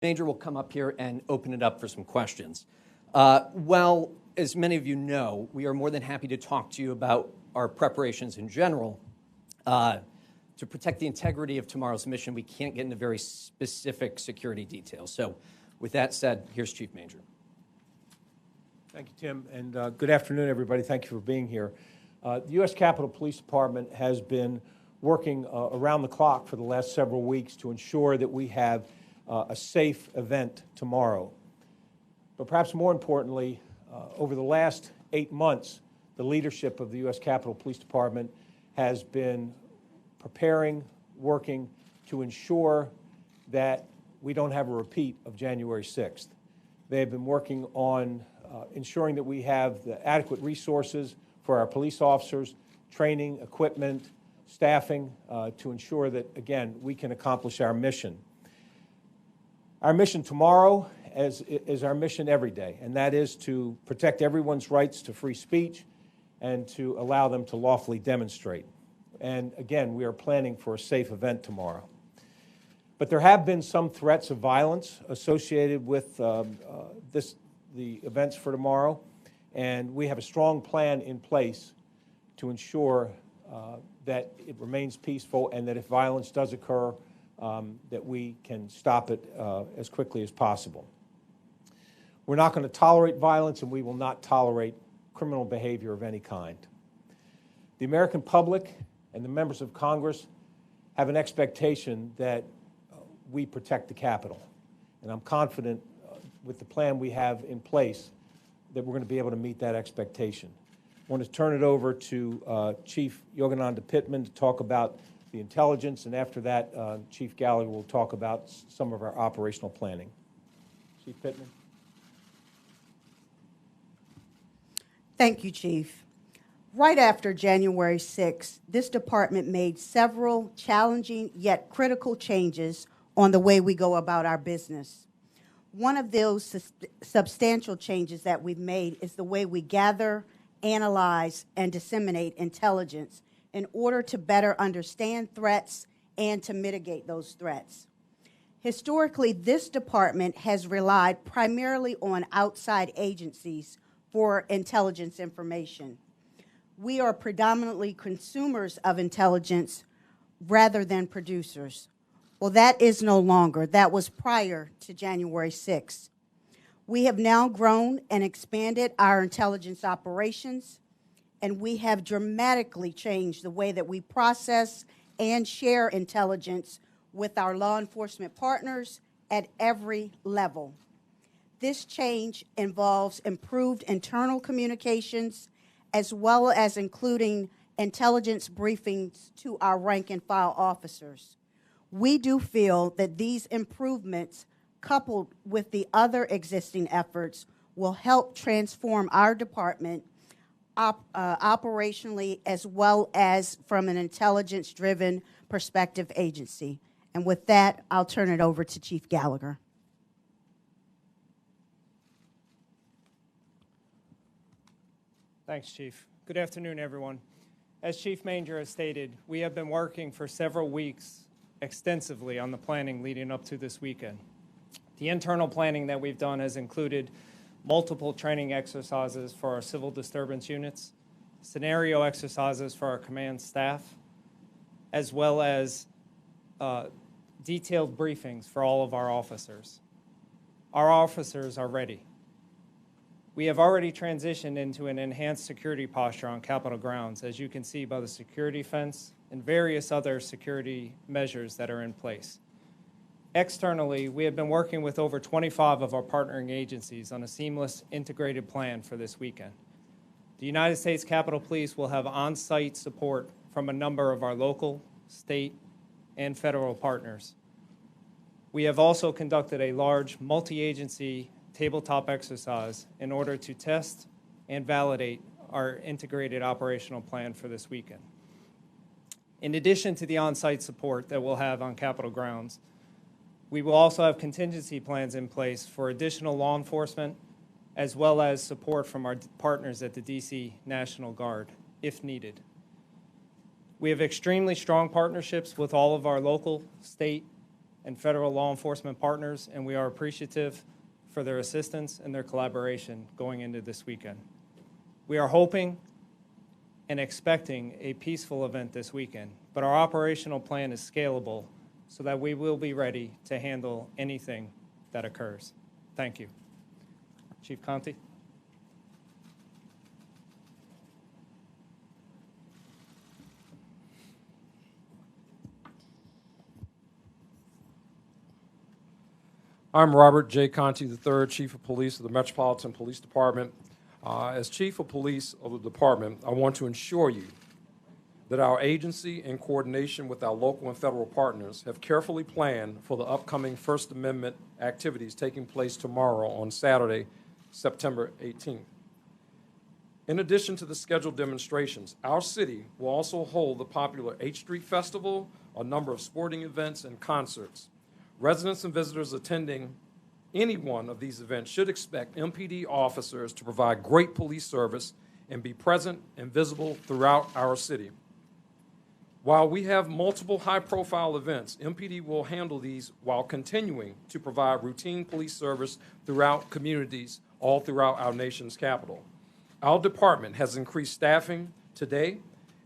Major will come up here and open it up for some questions. Well, as many of you know, we are more than happy to talk to you about our preparations in general. To protect the integrity of tomorrow's mission, we can't get into very specific security details. So with that said, here's Chief Major. Thank you, Tim, and good afternoon, everybody. Thank you for being here. The U.S. Capitol Police Department has been working around the clock for the last several weeks to ensure that we have a safe event tomorrow. But perhaps more importantly, over the last 8 months, the leadership of the U.S. Capitol Police Department has been preparing, working to ensure that we don't have a repeat of January 6th. They have been working on ensuring that we have the adequate resources for our police officers, training, equipment, staffing, to ensure that, again, we can accomplish our mission. Our mission tomorrow is our mission every day, and that is to protect everyone's rights to free speech and to allow them to lawfully demonstrate. And again, we are planning for a safe event tomorrow. But there have been some threats of violence associated with the events for tomorrow, and we have a strong plan in place to ensure that it remains peaceful and that if violence does occur, that we can stop it as quickly as possible. We're not going to tolerate violence, and we will not tolerate criminal behavior of any kind. The American public and the members of Congress have an expectation that we protect the Capitol. And I'm confident with the plan we have in place that we're going to be able to meet that expectation. I want to turn it over to Chief Yogananda Pittman to talk about the intelligence, and after that, Chief Gallagher will talk about some of our operational planning. Chief Pittman. Thank you, Chief. Right after January 6th, this department made several challenging yet critical changes on the way we go about our business. One of those substantial changes that we've made is the way we gather, analyze, and disseminate intelligence in order to better understand threats and to mitigate those threats. Historically, this department has relied primarily on outside agencies for intelligence information. We are predominantly consumers of intelligence rather than producers. Well, that is no longer. That was prior to January 6th. We have now grown and expanded our intelligence operations, and we have dramatically changed the way that we process and share intelligence with our law enforcement partners at every level. This change involves improved internal communications as well as including intelligence briefings to our rank and file officers. We do feel that these improvements, coupled with the other existing efforts, will help transform our department operationally as well as from an intelligence-driven perspective agency. And with that, I'll turn it over to Chief Gallagher. Thanks, Chief. Good afternoon, everyone. As Chief Major has stated, we have been working for several weeks extensively on the planning leading up to this weekend. The internal planning that we've done has included multiple training exercises for our civil disturbance units, scenario exercises for our command staff, as well as detailed briefings for all of our officers. Our officers are ready. We have already transitioned into an enhanced security posture on Capitol grounds, as you can see by the security fence and various other security measures that are in place. Externally, we have been working with over 25 of our partnering agencies on a seamless, integrated plan for this weekend. The United States Capitol Police will have on-site support from a number of our local, state, and federal partners. We have also conducted a large multi-agency tabletop exercise in order to test and validate our integrated operational plan for this weekend. In addition to the on-site support that we'll have on Capitol grounds, we will also have contingency plans in place for additional law enforcement, as well as support from our partners at the DC National Guard, if needed. We have extremely strong partnerships with all of our local, state, and federal law enforcement partners, and we are appreciative for their assistance and their collaboration going into this weekend. We are hoping and expecting a peaceful event this weekend, but our operational plan is scalable so that we will be ready to handle anything that occurs. Thank you. Chief Conte. I'm Robert J. Conte III, Chief of Police of the Metropolitan Police Department. As Chief of Police of the Department, I want to ensure you that our agency, in coordination with our local and federal partners, have carefully planned for the upcoming First Amendment activities taking place tomorrow on Saturday, September 18th. In addition to the scheduled demonstrations, our city will also hold the popular H Street Festival, a number of sporting events, and concerts. Residents and visitors attending any one of these events should expect MPD officers to provide great police service and be present and visible throughout our city. While we have multiple high-profile events, MPD will handle these while continuing to provide routine police service throughout communities all throughout our nation's capital. Our department has increased staffing today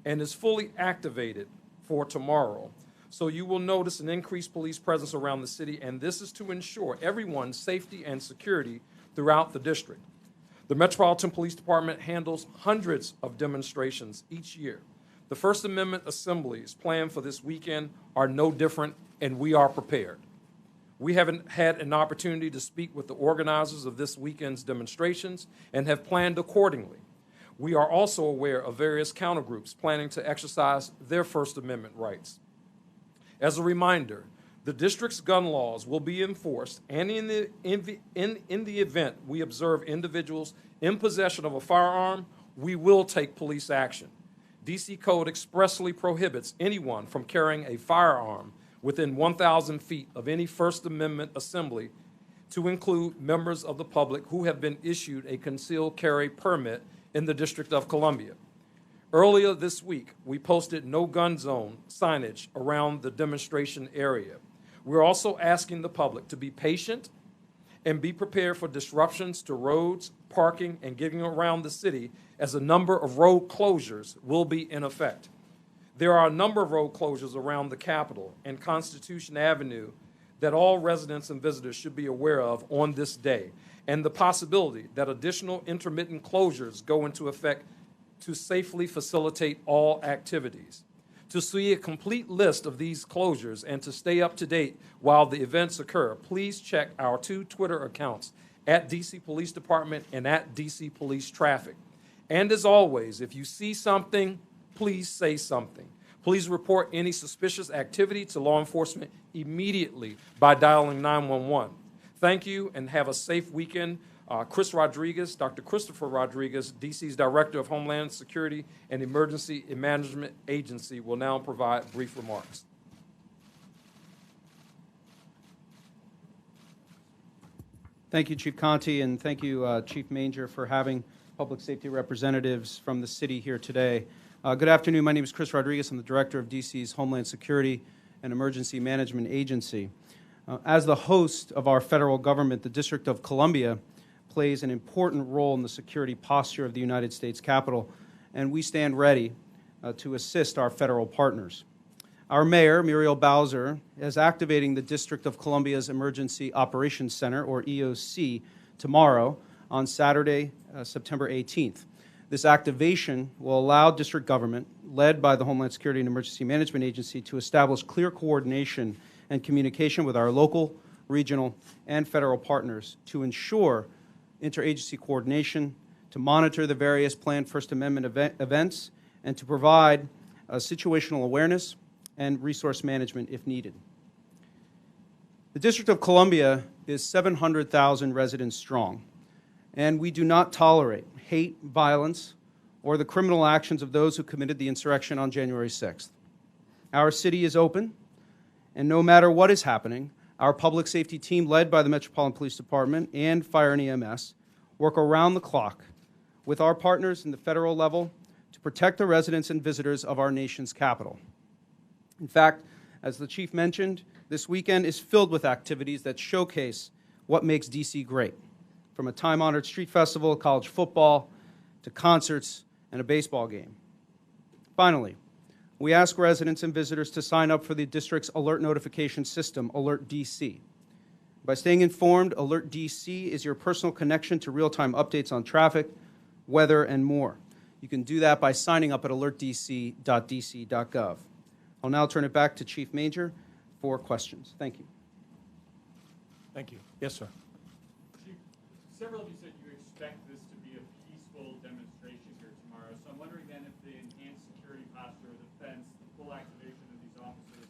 and is fully activated for tomorrow. So you will notice an increased police presence around the city, and this is to ensure everyone's safety and security throughout the district. The Metropolitan Police Department handles hundreds of demonstrations each year. The First Amendment assemblies planned for this weekend are no different, and we are prepared. We haven't had an opportunity to speak with the organizers of this weekend's demonstrations and have planned accordingly. We are also aware of various countergroups planning to exercise their First Amendment rights. As a reminder, the district's gun laws will be enforced, and in the event we observe individuals in possession of a firearm, we will take police action. D.C. Code expressly prohibits anyone from carrying a firearm within 1,000 feet of any First Amendment assembly, to include members of the public who have been issued a concealed carry permit in the District of Columbia. Earlier this week, we posted no gun zone signage around the demonstration area. We're also asking the public to be patient and be prepared for disruptions to roads, parking, and getting around the city, as a number of road closures will be in effect. There are a number of road closures around the Capitol and Constitution Avenue that all residents and visitors should be aware of on this day, and the possibility that additional intermittent closures go into effect to safely facilitate all activities. To see a complete list of these closures and to stay up to date while the events occur, please check our 2 Twitter accounts, at DC Police Department and at DC Police Traffic. And as always, if you see something, please say something. Please report any suspicious activity to law enforcement immediately by dialing 911. Thank you and have a safe weekend. Chris Rodriguez, Dr. Christopher Rodriguez, DC's Director of Homeland Security and Emergency Management Agency, will now provide brief remarks. Thank you, Chief Conte, and thank you, Chief Manger, for having public safety representatives from the city here today. Good afternoon. My name is Chris Rodriguez. I'm the Director of DC's Homeland Security and Emergency Management Agency. As the host of our federal government, the District of Columbia plays an important role in the security posture of the United States Capitol, and we stand ready to assist our federal partners. Our mayor, Muriel Bowser, is activating the District of Columbia's Emergency Operations Center, or EOC, tomorrow on Saturday, September 18th. This activation will allow district government, led by the Homeland Security and Emergency Management Agency, to establish clear coordination and communication with our local, regional, and federal partners to ensure interagency coordination, to monitor the various planned First Amendment events, and to provide situational awareness and resource management if needed. The District of Columbia is 700,000 residents strong, and we do not tolerate hate, violence, or the criminal actions of those who committed the insurrection on January 6th. Our city is open, and no matter what is happening, our public safety team, led by the Metropolitan Police Department and Fire and EMS, work around the clock with our partners in the federal level to protect the residents and visitors of our nation's capital. In fact, as the Chief mentioned, This weekend is filled with activities that showcase what makes D.C. great, from a time-honored street festival, college football, to concerts and a baseball game. Finally, we ask residents and visitors to sign up for the district's alert notification system, Alert DC. By staying informed, Alert DC is your personal connection to real-time updates on traffic, weather, and more. You can do that by signing up at alertdc.dc.gov. I'll now turn it back to Chief Major for questions. Thank you. Thank you. Yes, sir. Chief, several of you said you expect this to be a peaceful demonstration here tomorrow. So I'm wondering then if the enhanced security posture, the fence, the full activation of these officers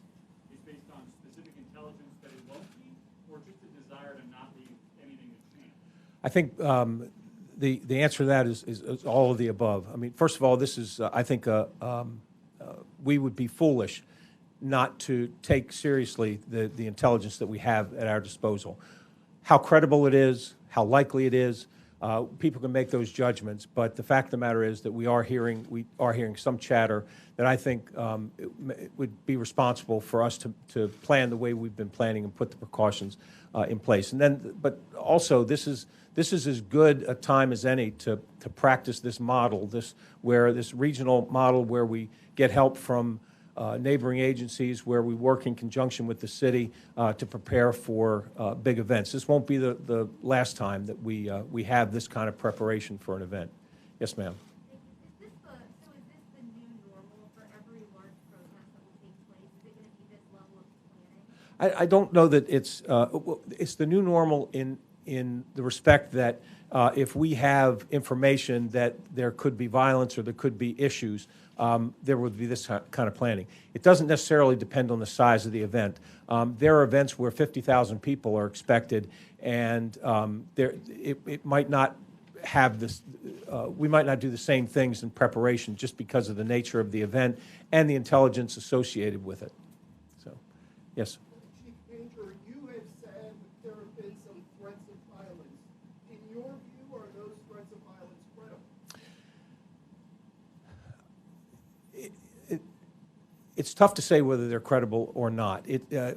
is based on specific intelligence that it won't be, or just a desire to not leave anything to chance? I think the answer to that is all of the above. I mean, first of all, this is, I think, we would be foolish not to take seriously the intelligence that we have at our disposal. How credible it is, how likely it is, people can make those judgments, but the fact of the matter is that we are hearing some chatter that I think it would be responsible for us to plan the way we've been planning and put the precautions in place. And then, but also, this is as good a time as any to practice this model, this regional model where we get help from neighboring agencies, where we work in conjunction with the city to prepare for big events. This won't be the last time that we have this kind of preparation for an event. Yes, ma'am. Is this the new normal for every large protest that will take place? Is it going to be this level of planning? I don't know that it's the new normal in the respect that if we have information that there could be violence or there could be issues, there would be this kind of planning. It doesn't necessarily depend on the size of the event. There are events where 50,000 people are expected, and it might not have this. We might not do the same things in preparation just because of the nature of the event and the intelligence associated with it. So, yes. Chief Major, you have said that there have been some threats of violence. In your view, are those threats of violence credible? It's tough to say whether they're credible or not.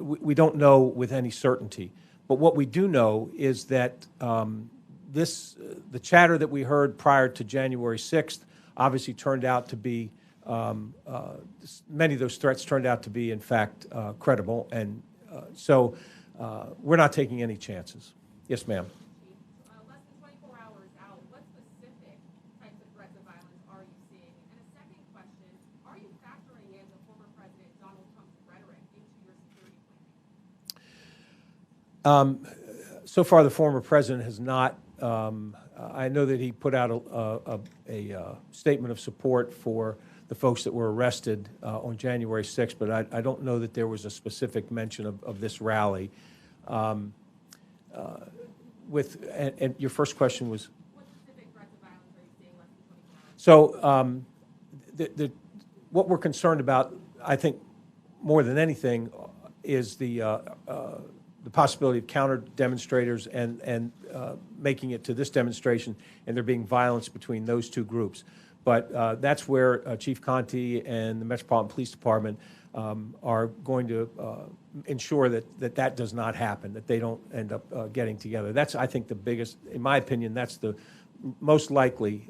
We don't know with any certainty. But what we do know is that the chatter that we heard prior to January 6th obviously turned out to be, many of those threats turned out to be, in fact, credible. And so we're not taking any chances. Yes, ma'am. Less than 24 hours out, what specific types of threats of violence are you seeing? And a second question, are you factoring in the former President Donald Trump's rhetoric into your security planning? So far, the former president has not. I know that he put out a statement of support for the folks that were arrested on January 6th, but I don't know that there was a specific mention of this rally. And your first question was? What specific threats of violence are you seeing less than 24 hours? So what we're concerned about, I think, more than anything, is the possibility of counter demonstrators and making it to this demonstration and there being violence between those two groups. But that's where Chief Conti and the Metropolitan Police Department are going to ensure that does not happen, that they don't end up getting together. That's, I think, the biggest, in my opinion, that's the most likely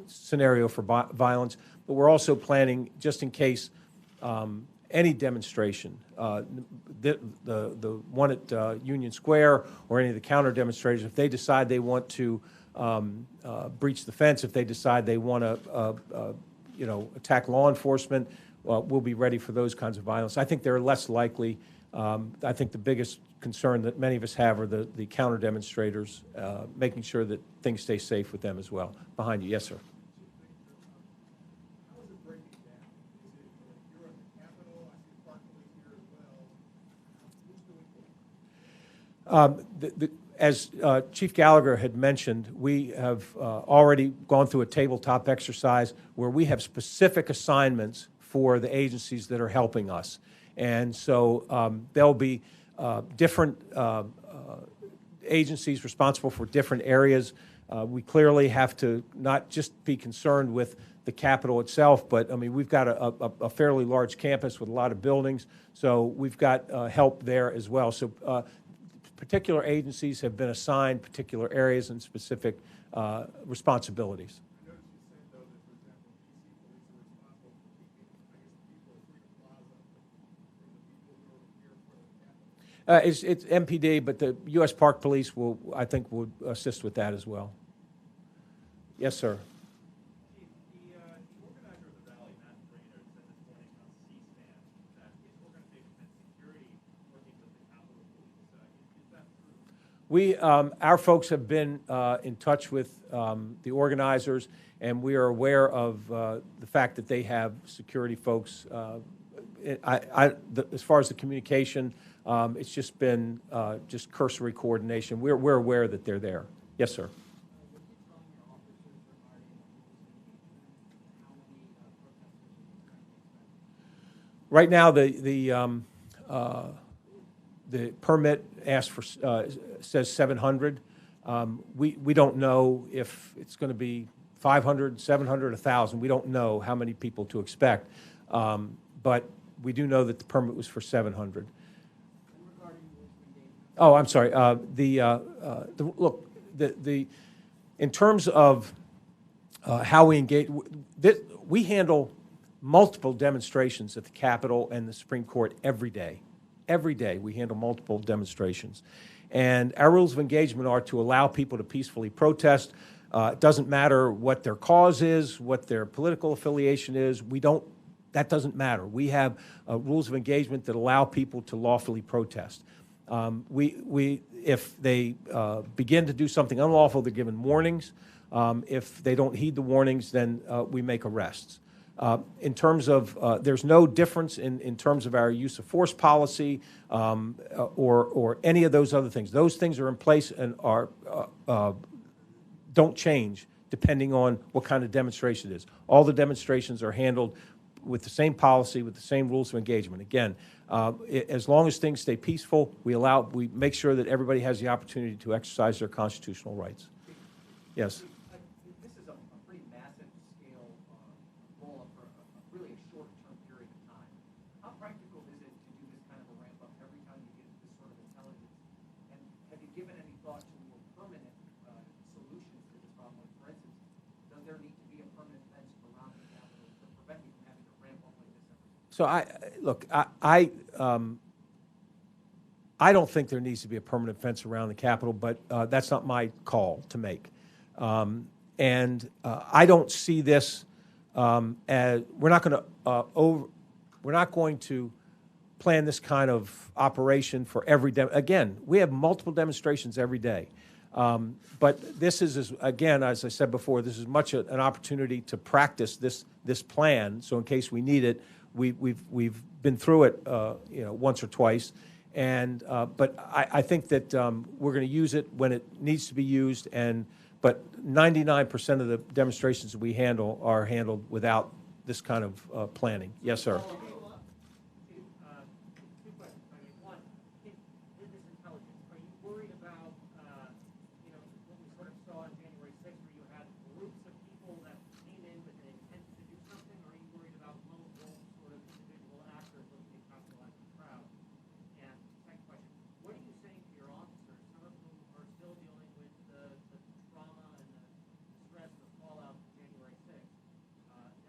scenario for violence. But we're also planning, just in case, any demonstration, the one at Union Square or any of the counter demonstrators, if they decide they want to breach the fence, if they decide they want to, attack law enforcement, we'll be ready for those kinds of violence. I think they're less likely. I think the biggest concern that many of us have are the counter demonstrators, making sure that things stay safe with them as well. Behind you, yes, sir. How is it breaking down? Is it you're at the Capitol? I see Park Police here as well. Who's doing what? As Chief Gallagher had mentioned, we have already gone through a tabletop exercise where we have specific assignments for the agencies that are helping us. And so there'll be different agencies responsible for different areas. We clearly have to not just be concerned with the Capitol itself, but I mean, we've got a fairly large campus with a lot of buildings, so we've got help there as well. So particular agencies have been assigned particular areas and specific responsibilities. I noticed you said, though, that, for example, DC police are responsible for keeping, I guess, the people at Freedom Plaza from the people who are here for the Capitol. It's MPD, but the U.S. Park Police will, I think, will assist with that as well. Yes, sir. Chief, the organizer of the rally, Matt Brainerd, said this morning on C-SPAN that his organization had security working with the Capitol Police. Is that true? Our folks have been in touch with the organizers, and we are aware of the fact that they have security folks. As far as the communication, it's just been just cursory coordination. We're aware that they're there. Yes, sir. Right now, the permit asks for says 700. We don't know if it's going to be 500, 700, 1,000. We don't know how many people to expect, but we do know that the permit was for 700. Oh, I'm sorry. Look, in terms of how we engage, we handle multiple demonstrations at the Capitol and the Supreme Court every day. Every day we handle multiple demonstrations. And our rules of engagement are to allow people to peacefully protest. It doesn't matter what their cause is, what their political affiliation is. That doesn't matter. We have rules of engagement that allow people to lawfully protest. If they begin to do something unlawful, they're given warnings. If they don't heed the warnings, then we make arrests. In terms of, there's no difference in terms of our use of force policy or any of those other things. Those things are in place and don't change depending on what kind of demonstration it is. All the demonstrations are handled with the same policy, with the same rules of engagement. Again, as long as things stay peaceful, we make sure that everybody has the opportunity to exercise their constitutional rights. Yes. This is a pretty massive scale roll-up for really a short-term period of time. How practical is it to do this kind of a ramp-up every time you get this sort of intelligence? And have you given any thought to more permanent solutions to this problem? Like, for instance, does there need to be a permanent fence around the Capitol to prevent you from having to ramp up like this every time? So I don't think there needs to be a permanent fence around the Capitol, but that's not my call to make. And I don't see this as we're not going to plan this kind of operation for every again. We have multiple demonstrations every day, but this is again, as I said before, this is much an opportunity to practice this plan. So in case we need it, we've been through it once or twice. And but I think that we're going to use it when it needs to be used. But 99% of the demonstrations that we handle are handled without this kind of planning. Yes, sir. Two questions. I mean, one, in this intelligence, are you worried about, what we sort of saw on January 6th, where you had groups of people that came in with an intent to do something, or are you worried about lone wolf sort of individual actors looking to capitalize the crowd? And second question, what are you saying to your officers, some of whom are still dealing with the trauma and the stress and the fallout from January 6th?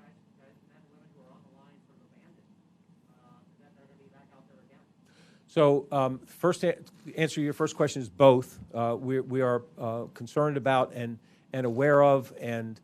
Guys, men and women who are on the line sort of abandoned, and that they're going to be back out there again? So first, answer your first question is both. We are concerned about and aware of and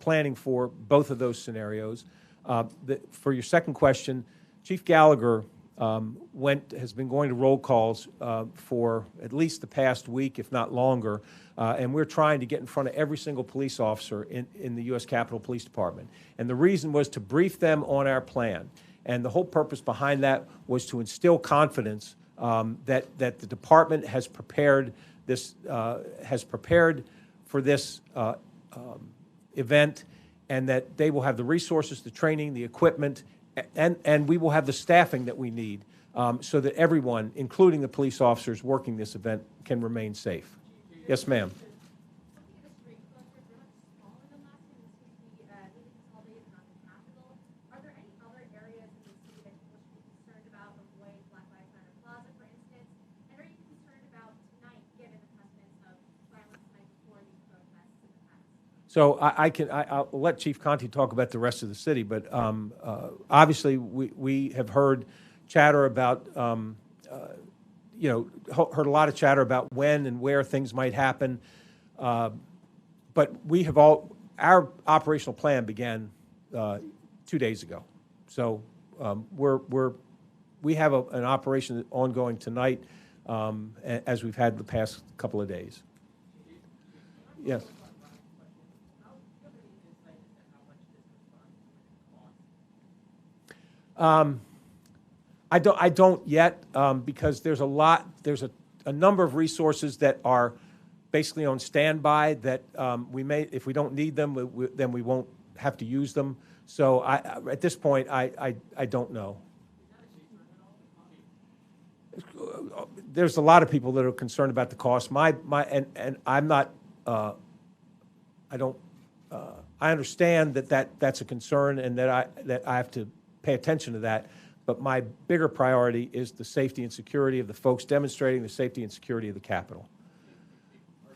planning for both of those scenarios. For your second question, Chief Gallagher has been going to roll calls for at least the past week, if not longer, and we're trying to get in front of every single police officer in the U.S. Capitol Police Department. And the reason was to brief them on our plan. And the whole purpose behind that was to instill confidence that the department has prepared for this event, and that they will have the resources, the training, the equipment, and we will have the staffing that we need so that everyone, including the police officers working this event, can remain safe. Yes, ma'am. Something in the Supreme So I'll let Chief Conti talk about the rest of the city, but obviously we have heard chatter about, heard a lot of chatter about when and where things might happen. But our operational plan began 2 days ago. So we have an operation ongoing tonight, as we've had the past couple of days. Yes. I don't yet, because there's a number of resources that are basically on standby that we may, if we don't need them, then we won't have to use them. So at this point, I don't know. There's a lot of people that are concerned about the cost. And I'm not. I understand that's a concern, and that I have to pay attention to that. But my bigger priority is the safety and security of the folks demonstrating, the safety and security of the Capitol.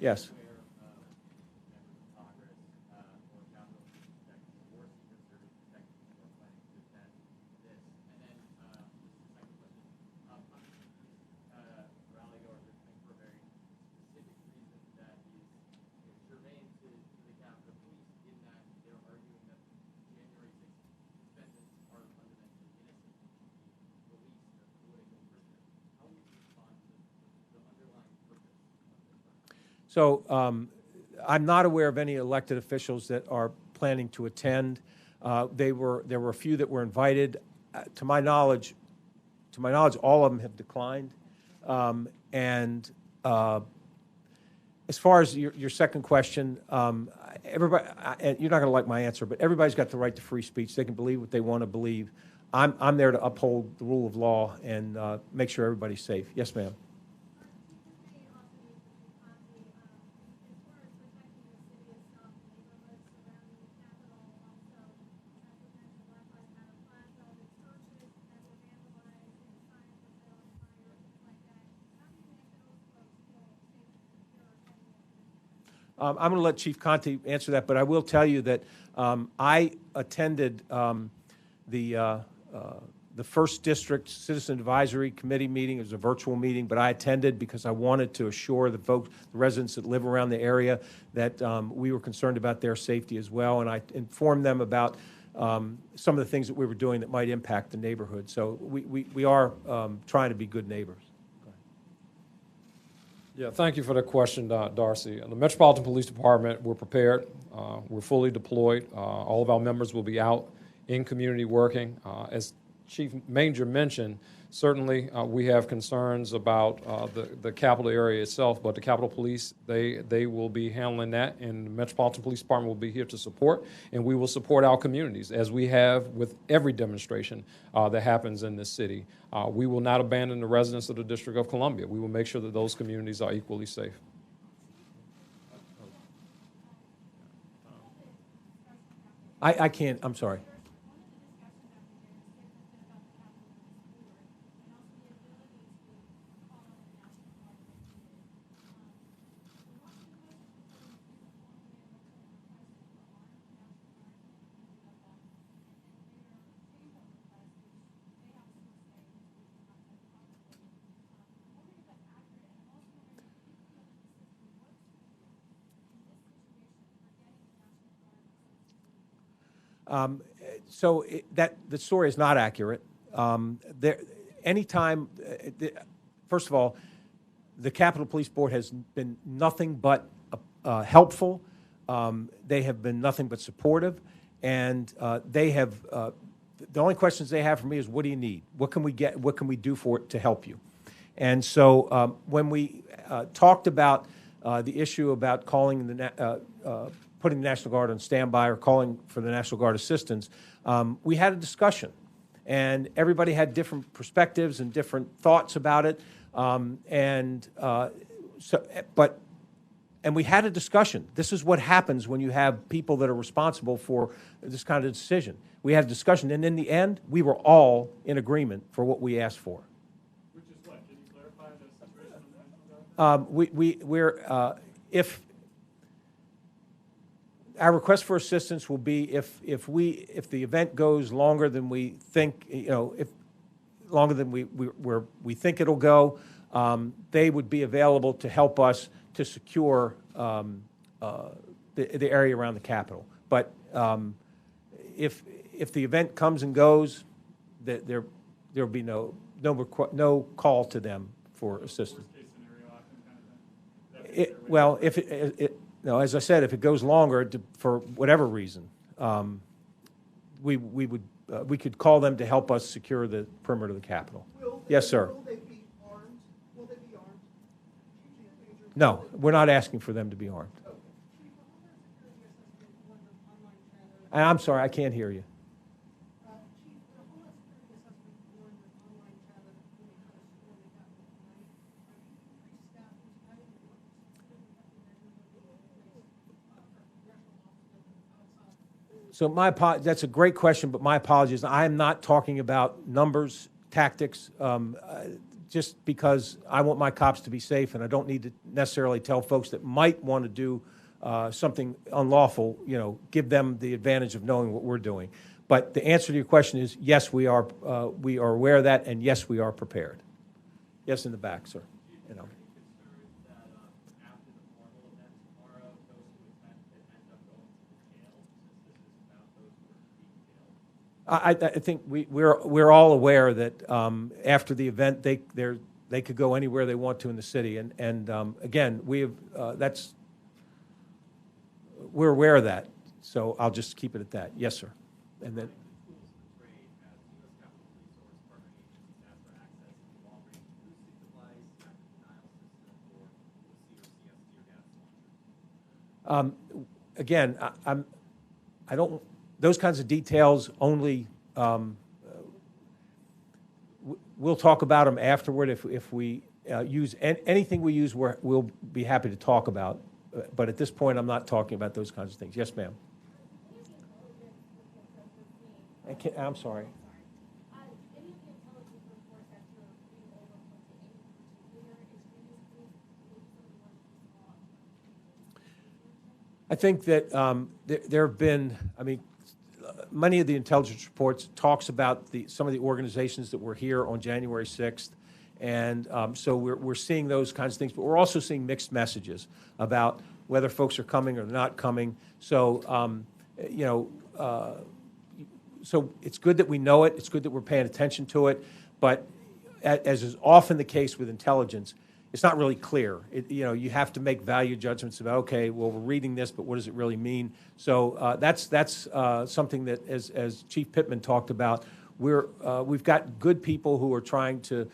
Yes. So I'm not aware of any elected officials that are planning to attend. There were a few that were invited. To my knowledge, all of them have declined. And as far as your second question, everybody, you're not going to like my answer, but everybody's got the right to free speech. They can believe what they want to believe. I'm there to uphold the rule of law and make sure everybody's safe. Yes, ma'am. I'm going to let Chief Conti answer that, but I will tell you that I attended the First District Citizen Advisory Committee meeting. It was a virtual meeting, but I attended because I wanted to assure the folks, the residents that live around the area, that we were concerned about their safety as well, and I informed them about some of the things that we were doing that might impact the neighborhood. So we are trying to be good neighbors. Yeah, thank you for that question, Darcy. The Metropolitan Police Department, we're prepared. We're fully deployed. All of our members will be out in community working. As Chief Manger mentioned, certainly we have concerns about the Capitol area itself, but the Capitol Police, they will be handling that, and the Metropolitan Police Department will be here to support, and we will support our communities, as we have with every demonstration that happens in this city. We will not abandon the residents of the District of Columbia. We will make sure that those communities are equally safe. I can't, I'm sorry. So the story is not accurate. Anytime, first of all, the Capitol Police Board has been nothing but helpful. They have been nothing but supportive, and they have. The only questions they have for me is, what do you need? What can we get? What can we do for it to help you? And so when we talked about the issue about calling putting the National Guard on standby or calling for the National Guard assistance, we had a discussion, and everybody had different perspectives and different thoughts about it, and we had a discussion. This is what happens when you have people that are responsible for this kind of decision. We had a discussion, and in the end, we were all in agreement for what we asked for. Which is what? Can you clarify the situation on the National Guard? Our request for assistance will be if the event goes longer than we think, if longer than we think it'll go, they would be available to help us to secure the area around the Capitol. But if the event comes and goes, there'll be no call to them for assistance. Worst case scenario option kind of thing? Well, no, as I said, if it goes longer for whatever reason, we could call them to help us secure the perimeter of the Capitol. Yes, sir. Will they be armed? Will they be armed? No, we're not asking for them to be armed. And I'm sorry, I can't hear you. So that's a great question, but my apologies. I am not talking about numbers, tactics, just because I want my cops to be safe, and I don't need to necessarily tell folks that might want to do something unlawful, give them the advantage of knowing what we're doing. But the answer to your question is yes, we are aware of that, and yes, we are prepared. Yes, in the back, sir. I think we're all aware that after the event they could go anywhere they want to in the city, and again we're aware of that. So I'll just keep it at that. Yes, sir. And then. Again, I don't. Those kinds of details only, we'll talk about them afterward. If we use anything we use, we'll be happy to talk about. But at this point, I'm not talking about those kinds of things. Yes, ma'am. I'm sorry. I think that there have been, many of the intelligence reports talks about some of the organizations that were here on January 6th, and so we're seeing those kinds of things, but we're also seeing mixed messages about whether folks are coming or not coming. So, so it's good that we know it. It's good that we're paying attention to it, but as is often the case with intelligence, it's not really clear. You have to make value judgments about, okay, well, we're reading this, but what does it really mean? So that's something that, as Chief Pittman talked about, we've got good people who are trying to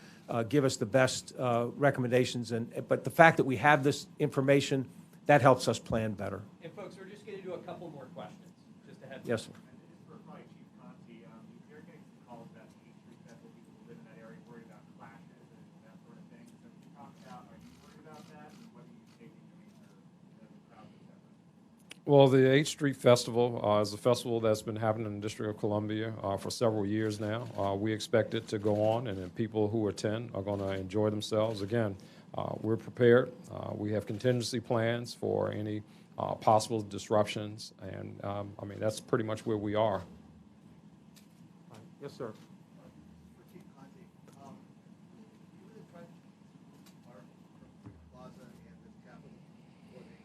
give us the best recommendations, but the fact that we have this information, that helps us plan better. And folks, we're just going to do a couple more questions, just to have. Yes, sir. And this is for probably Chief Conti. You're getting some calls about the 8th Street Festival, people who live in that area worried about clashes and that sort of thing. So can you talk about, are you worried about that, and what are you taking to make sure that the crowd is separate? Well, the 8th Street Festival is a festival that's been happening in the District of Columbia for several years now. We expect it to go on, and then people who attend are going to enjoy themselves. Again, we're prepared. We have contingency plans for any possible disruptions, and that's pretty much where we are. Yes, sir. For Chief Conti, you really tried to park from Freedom Plaza and the Capitol before they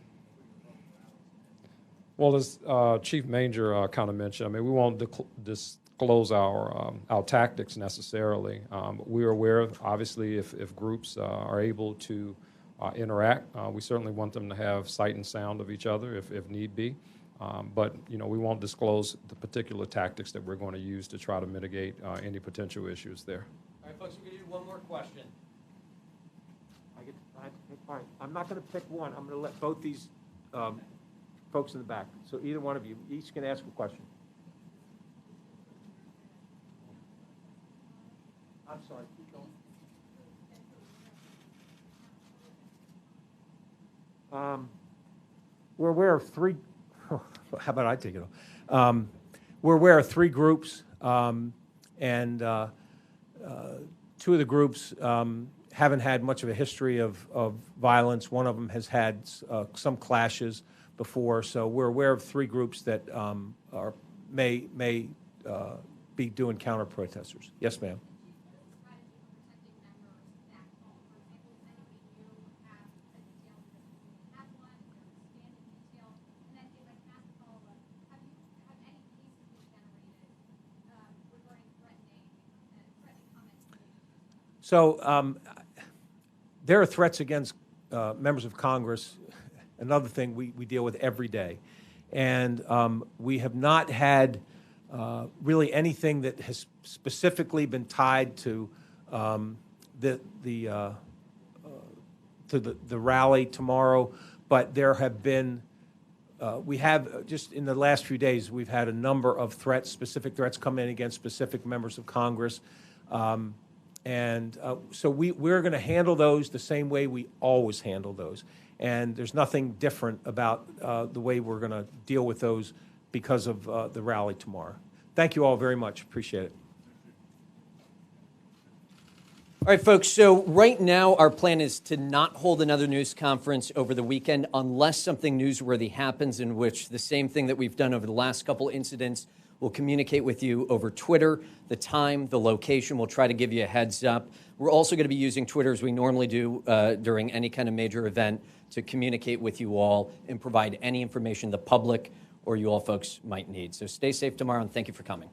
Well, as Chief Manger kind of mentioned, we won't disclose our tactics necessarily. We are aware of, obviously, if groups are able to interact, we certainly want them to have sight and sound of each other if need be. But we won't disclose the particular tactics that we're going to use to try to mitigate any potential issues there. All right, folks, we're going to do one more question. Fine. I'm not going to pick one. I'm going to let both these folks in the back. So either one of you, each can ask a question. I'm sorry. Keep going. We're aware of three. How about I take it on? We're aware of three groups, and two of the groups haven't had much of a history of violence. One of them has had some clashes, before. So we're aware of 3 groups that may be doing counter protesters. Yes, ma'am. So there are threats against members of Congress, another thing we deal with every day. And we have not had really anything that has specifically been tied to the rally tomorrow, but there have been, we have, just in the last few days, we've had a number of threats, specific threats come in against specific members of Congress. So we're going to handle those the same way we always handle those. And there's nothing different about the way we're going to deal with those because of the rally tomorrow. Thank you all very much. Appreciate it. All right, folks, so right now our plan is to not hold another news conference over the weekend unless something newsworthy happens, in which the same thing that we've done over the last couple incidents. We'll communicate with you over Twitter, the time, the location. We'll try to give you a heads up. We're also going to be using Twitter, as we normally do during any kind of major event, to communicate with you all and provide any information the public or you all folks might need. So stay safe tomorrow, and thank you for coming.